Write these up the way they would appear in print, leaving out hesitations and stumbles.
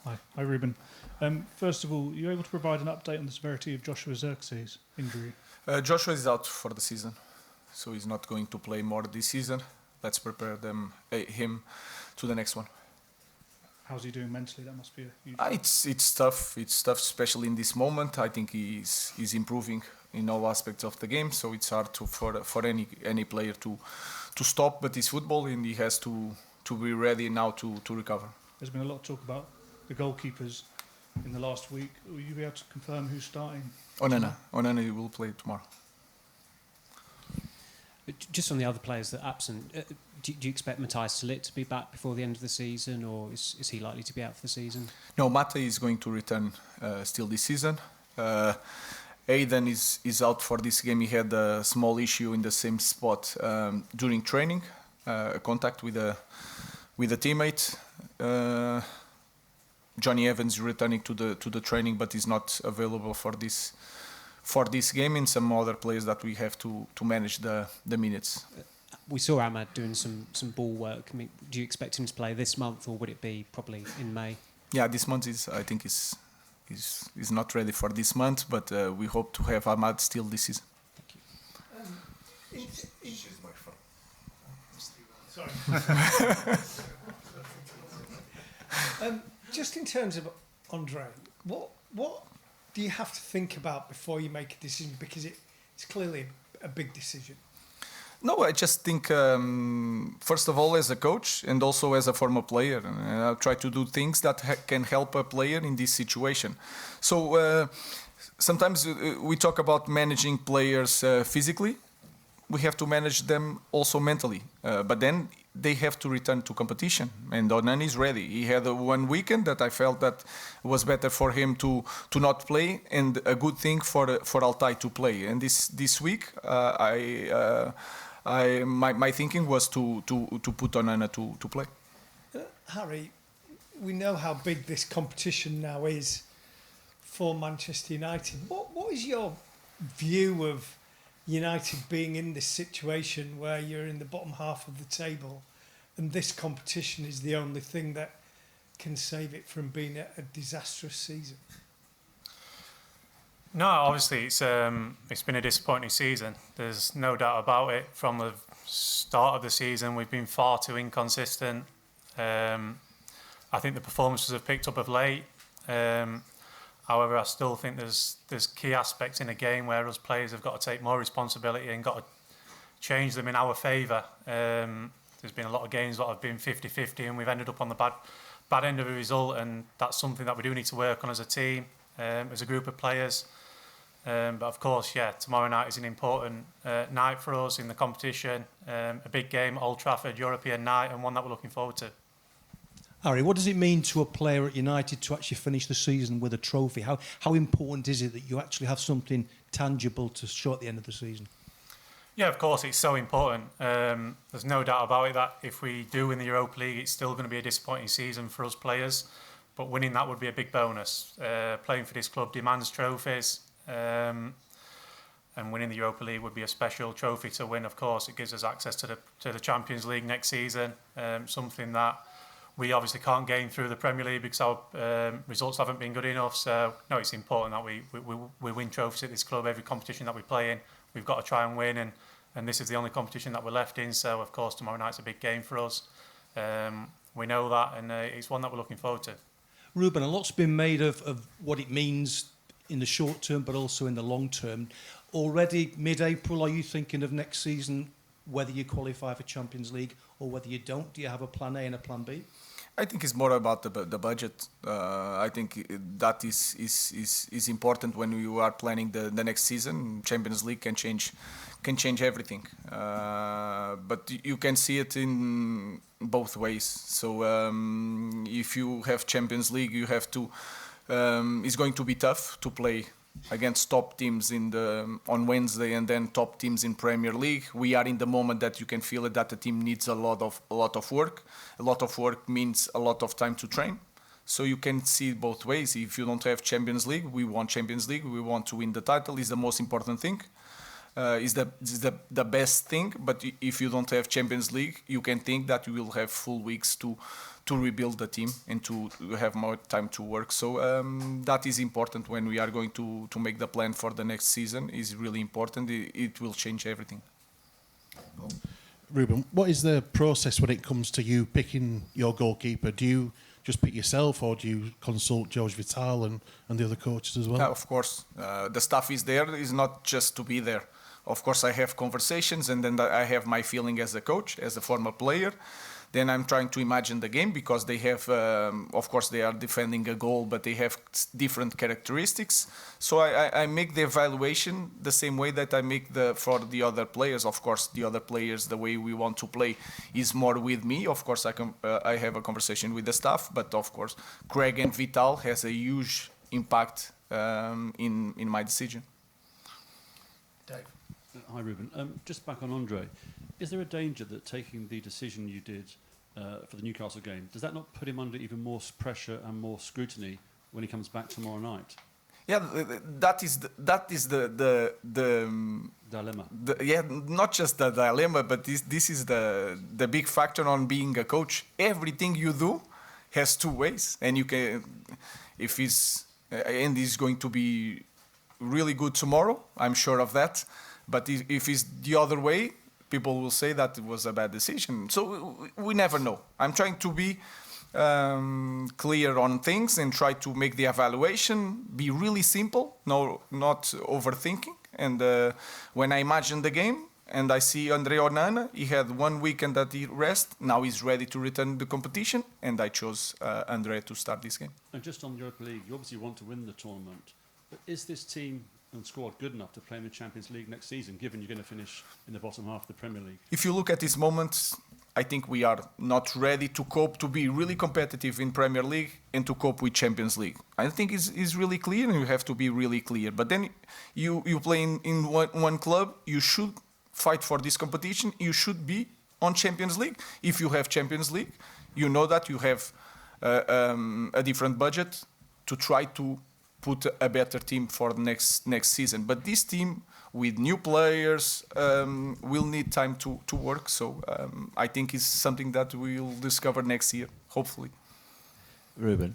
Hi, Ruben. First of all, are you able to provide an update on the severity of Joshua Zirkzee's injury? Joshua is out for the season, so he's not going to play more this season. Let's prepare him to the next one. How's he doing mentally? That must be a huge... It's tough. It's tough, especially in this moment. I think he's improving in all aspects of the game, so it's hard for any player to stop. But it's football, and he has to be ready now to recover. There's been a lot of talk about the goalkeepers in the last week. Will you be able to confirm who's starting? Onana will play tomorrow. Just on the other players that are absent, do you expect Matthijs de Ligt to be back before the end of the season, or is he likely to be out for the season? No, Mate is going to return still this season. Aidan is out for this game. He had a small issue in the same spot during training, contact with a teammate. Johnny Evans is returning to the training, but is not available for this game, and some other players that we have to manage the minutes. We saw Ahmad doing some ball work. I mean, do you expect him to play this month, or would it be probably in May? Yeah, this month I think is not ready for this month, but we hope to have Ahmad still this season. Thank you. She's my friend. Sorry. Just in terms of Andre, what do you have to think about before you make a decision? Because it's clearly a big decision. No, I just think, first of all, as a coach and also as a former player, I try to do things that can help a player in this situation. So sometimes we talk about managing players physically. We have to manage them also mentally. But then they have to return to competition, and Onana is ready. He had one weekend that I felt that was better for him to not play, and a good thing for Altay to play. And this week, my thinking was to put Onana to play. Harry, we know how big this competition now is for Manchester United. What is your view of United being in this situation where you're in the bottom half of the table and this competition is the only thing that can save it from being a disastrous season? No, obviously it's been a disappointing season. There's no doubt about it. From the start of the season, we've been far too inconsistent. I think the performances have picked up of late. However, I still think there's key aspects in a game where us players have got to take more responsibility and got to change them in our favour. There's been a lot of games that have been 50-50 and we've ended up on the bad end of a result, and that's something that we do need to work on as a team, as a group of players. But of course, tomorrow night is an important night for us in the competition. A big game, Old Trafford, European night, and one that we're looking forward to. Harry, what does it mean to a player at United to actually finish the season with a trophy? How important is it that you actually have something tangible to show at the end of the season? Yeah, of course, it's so important. There's no doubt about it that if we do win the Europa League, it's still going to be a disappointing season for us players. But winning that would be a big bonus. Playing for this club demands trophies. And winning the Europa League would be a special trophy to win. Of course, it gives us access to the Champions League next season, something that we obviously can't gain through the Premier League because our results haven't been good enough. So, no, it's important that we win trophies at this club. Every competition that we play in, we've got to try and win. And this is the only competition that we're left in. So, of course, tomorrow night's a big game for us. We know that, and it's one that we're looking forward to. Ruben, a lot's been made of what it means in the short term, but also in the long term. Already mid-April, are you thinking of next season, whether you qualify for Champions League or whether you don't? Do you have a plan A and a plan B? I think it's more about the budget. I think that is important when you are planning the next season. Champions League can change everything, but you can see it in both ways. So if you have Champions League, you have to. It's going to be tough to play against top teams on Wednesday and then top teams in Premier League. We are in the moment that you can feel it, that the team needs a lot of work. A lot of work means a lot of time to train. So you can see it both ways. If you don't have Champions League, we want Champions League. We want to win the title. Is the most important thing. the best thing. But if you don't have Champions League, you can think that you will have full weeks to rebuild the team and to have more time to work. So that is important when we are going to make the plan for the next season. Is really important. It will change everything. Ruben, what is the process when it comes to you picking your goalkeeper? Do you just pick yourself, or do you consult George Vital and the other coaches as well? Yeah, of course. The staff is there. Is not just to be there. Of course, I have conversations, and then I have my feeling as a coach, as a former player. Then I'm trying to imagine the game, because they have, of course, they are defending a goal, but they have different characteristics. So I make the evaluation the same way that I make for the other players. Of course, the other players, the way we want to play is more with me. Of course, I have a conversation with the staff, but of course, Craig and Vital has a huge impact in my decision. Dave. Hi, Ruben. Just back on Andre. Is there a danger that taking the decision you did for the Newcastle game, does that not put him under even more pressure and more scrutiny when he comes back tomorrow night? Yeah, that is the Dilemma. Not just the dilemma, but this is the big factor on being a coach. Everything you do has two ways, and you can, if he's going to be really good tomorrow, I'm sure of that. But if it's the other way, people will say that it was a bad decision. So we never know. I'm trying to be clear on things and try to make the evaluation be really simple, not overthinking. And when I imagine the game and I see Andre Onana, he had 1 weekend that he rest. Now he's ready to return to the competition, and I chose Andre to start this game. And just on the Europa League, you obviously want to win the tournament, but is this team and squad good enough to play in the Champions League next season, given you're going to finish in the bottom half of the Premier League? If you look at this moment, I think we are not ready to cope, to be really competitive in Premier League and to cope with Champions League. I think it's really clear, and you have to be really clear. But then you play in one club, you should fight for this competition, you should be on Champions League. If you have Champions League, you know that you have a different budget to try to put a better team for the next season. But this team with new players will need time to work. So I think it's something that we'll discover next year, hopefully. Ruben,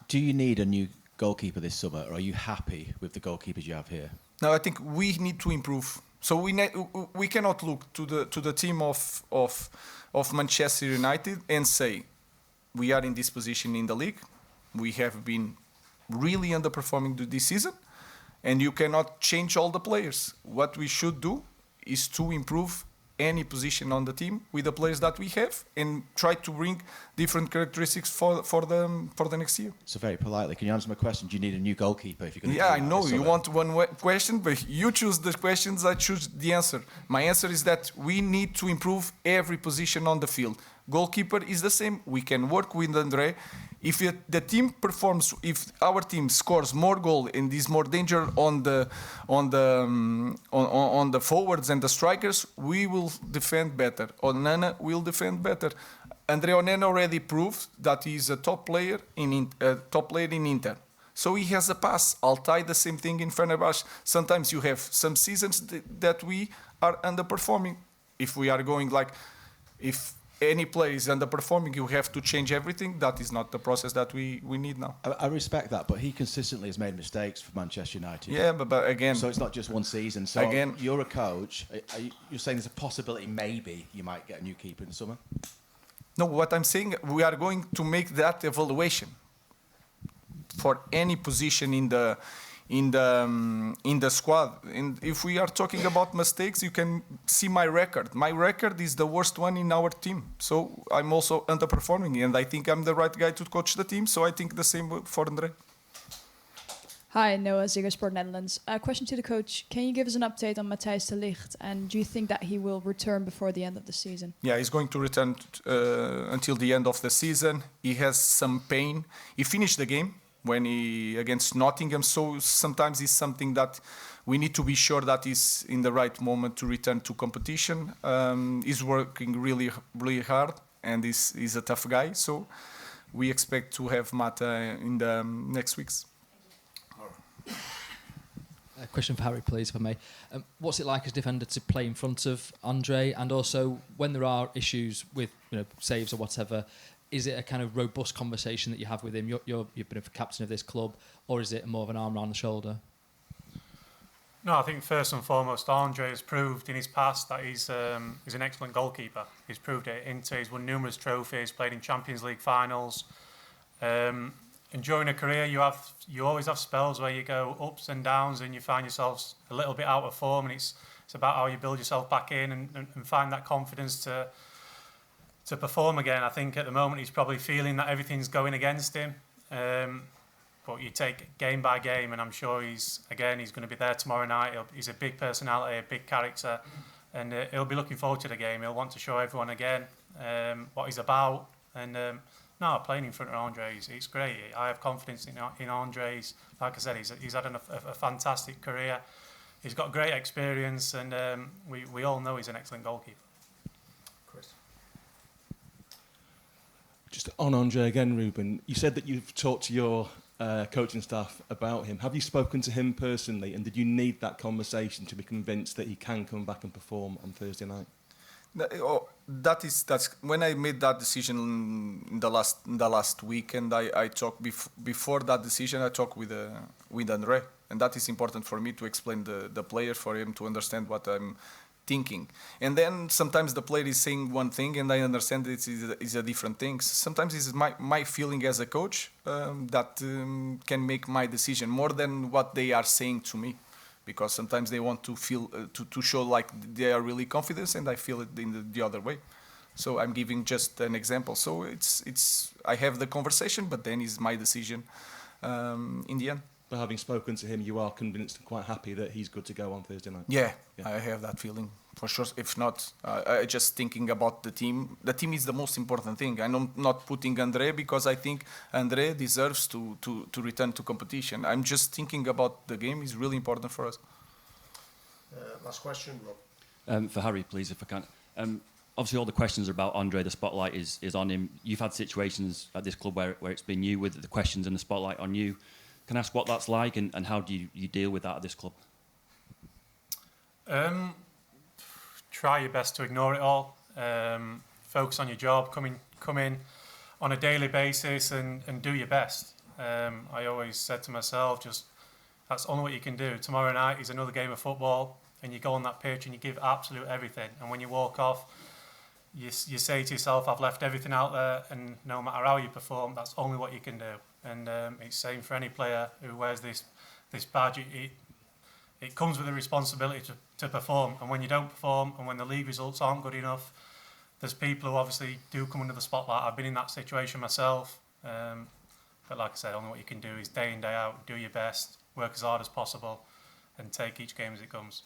do you need a new goalkeeper this summer, or are you happy with the goalkeepers you have here? No, I think we need to improve. So we cannot look to the team of Manchester United and say we are in this position in the league. We have been really underperforming this season, and you cannot change all the players. What we should do is to improve any position on the team with the players that we have and try to bring different characteristics for the next year. So very politely, can you answer my question? Do you need a new goalkeeper if you're going to? Yeah, I know you want one question, but you choose the questions, I choose the answer. My answer is that we need to improve every position on the field. Goalkeeper is the same. We can work with Andre. If the team performs, if our team scores more goal and is more danger on the forwards and the strikers, we will defend better. Onana will defend better. Andre Onana already proved that he is a top player in Inter. So he has a pass. Altay, the same thing in Fenerbahce. Sometimes you have some seasons that we are underperforming. If we are going if any player is underperforming, you have to change everything. That is not the process that we need now. I respect that, but he consistently has made mistakes for Manchester United. Yeah, but again... So it's not just one season. So again, you're a coach. You're saying there's a possibility maybe you might get a new keeper in the summer? No, what I'm saying, we are going to make that evaluation for any position in the squad. And if we are talking about mistakes, you can see my record. My record is the worst one in our team. So I'm also underperforming, and I think I'm the right guy to coach the team. So I think the same for Andre. Hi, Noah Ziger, Sport Netherlands. A question to the coach. Can you give us an update on Matthijs de Ligt? And do you think that he will return before the end of the season? Yeah, he's going to return until the end of the season. He has some pain. He finished the game against Nottingham, so sometimes it's something that we need to be sure that he's in the right moment to return to competition. He's working really, really hard, and he's a tough guy, so we expect to have Mata in the next weeks. A question for Harry, please, if I may. What's it like as defender to play in front of Andre? And also, when there are issues with saves or whatever, is it a kind of robust conversation that you have with him? You've been a captain of this club, or is it more of an arm around the shoulder? No, I think first and foremost, Andre has proved in his past that he's an excellent goalkeeper. He's proved it he's won numerous trophies, played in Champions League finals. And during a career, you always have spells where you go ups and downs, and you find yourselves a little bit out of form. And it's about how you build yourself back in and find that confidence to perform again. I think at the moment he's probably feeling that everything's going against him. But you take game by game, and I'm sure he's going to be there tomorrow night. He's a big personality, a big character, and he'll be looking forward to the game. He'll want to show everyone again what he's about. And no, playing in front of Andre, it's great. I have confidence in Andre. Like I said, he's had a fantastic career. He's got great experience, and we all know he's an excellent goalkeeper. Chris. Just on Andre again, Ruben, you said that you've talked to your coaching staff about him. Have you spoken to him personally, and did you need that conversation to be convinced that he can come back and perform on Thursday night? That's when I made that decision in the last week, and I talked before that decision. I talked with Andre, and that is important for me to explain the player, for him to understand what I'm thinking. And then sometimes the player is saying one thing, and I understand it's a different thing. Sometimes it's my feeling as a coach that can make my decision more than what they are saying to me. Because sometimes they want to feel to show like they are really confident, and I feel it in the other way. So I'm giving just an example. So it's I have the conversation, but then it's my decision in the end. But having spoken to him, you are convinced and quite happy that he's good to go on Thursday night? Yeah. I have that feeling for sure. If not, I just thinking about the team. The team is the most important thing. I'm not putting Andre because I think Andre deserves to return to competition. I'm just thinking about the game is really important for us. Last question, Rob. For Harry, please, if I can. Obviously, all the questions are about Andre. The spotlight is on him. You've had situations at this club where it's been you with the questions and the spotlight on you. Can I ask what that's like, and how do you deal with that at this club? Try your best to ignore it all. Focus on your job. Come in on a daily basis and do your best. I always said to myself, that's only what you can do. Tomorrow night is another game of football, and you go on that pitch and you give absolute everything. And when you walk off, you say to yourself, I've left everything out there, and no matter how you perform, that's only what you can do. And it's the same for any player who wears this badge. It comes with a responsibility to perform. And when you don't perform, and when the league results aren't good enough, there's people who obviously do come under the spotlight. I've been in that situation myself. But like I said, only what you can do is day in, day out, do your best, work as hard as possible, and take each game as it comes.